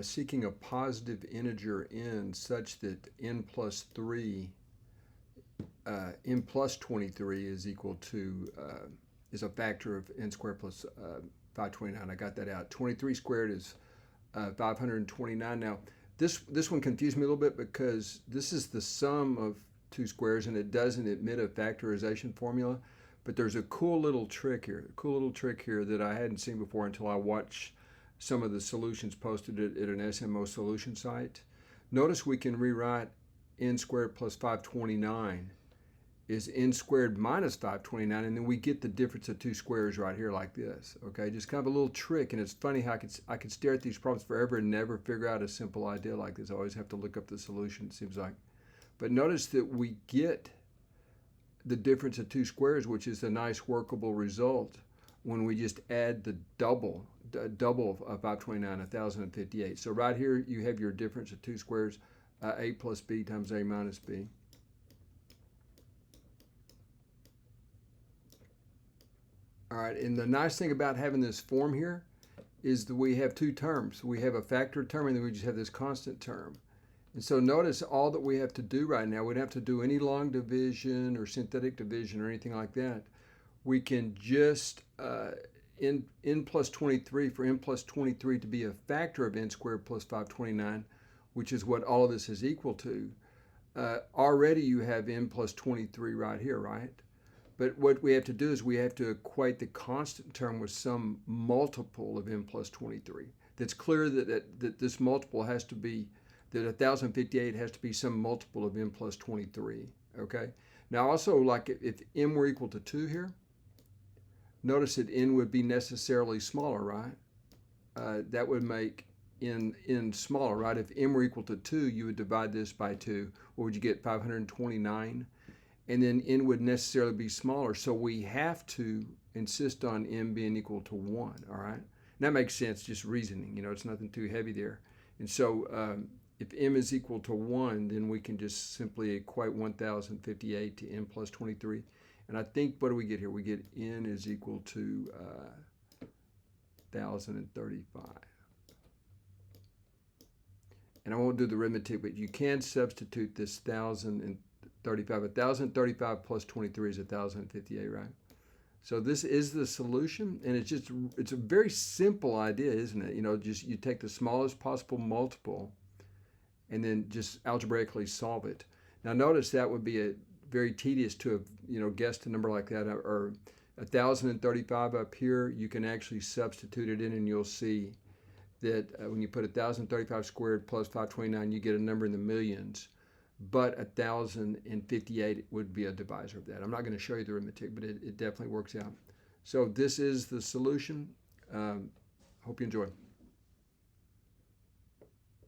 seeking a positive integer n such that n+3, n+23 is equal to, is a factor of n squared plus 529. I got that out. 23 squared is 529. Now, this one confused me a little bit because this is the sum of two squares and it doesn't admit a factorization formula. But there's a cool little trick here, that I hadn't seen before until I watched some of the solutions posted at an SMO solution site. Notice we can rewrite n squared plus 529 is n squared minus 529, and then we get the difference of two squares right here like this. Okay, just kind of a little trick, and it's funny how I could stare at these problems forever and never figure out a simple idea like this. I always have to look up the solution, it seems like. But notice that we get the difference of two squares, which is a nice workable result when we just add the double of 529, 1058. So right here you have your difference of two squares, a plus b times a minus b. All right, and the nice thing about having this form here is that we have two terms. We have a factored term and then we just have this constant term. And so notice all that we have to do right now, we don't have to do any long division or synthetic division or anything like that. We can just, n+23, for n+23 to be a factor of n squared plus 529, which is what all of this is equal to. Already you have n+23 right here, right? But what we have to do is we have to equate the constant term with some multiple of n+23. That's clear that this multiple has to be, that 1058 has to be some multiple of n+23, okay? Now also, like if n were equal to 2 here, notice that n would be necessarily smaller, right? That would make n smaller, right? If n were equal to 2, you would divide this by 2. What would you get, 529? And then n would necessarily be smaller, so we have to insist on n being equal to 1, all right? And that makes sense, just reasoning, you know, it's nothing too heavy there. And so if m is equal to 1, then we can just simply equate 1058 to n+23. And I think, what do we get here? We get n is equal to 1035. And I won't do the arithmetic, but you can substitute this 1035. 1035 plus 23 is 1058, right? So this is the solution, and it's a very simple idea, isn't it? You know, just you take the smallest possible multiple and then just algebraically solve it. Now notice that would be very tedious to have, you know, guessed a number like that, or 1035 up here. You can actually substitute it in and you'll see that when you put 1035 squared plus 529, you get a number in the millions, but 1058 would be a divisor of that. I'm not going to show you the arithmetic, but it definitely works out. So this is the solution. Hope you enjoy.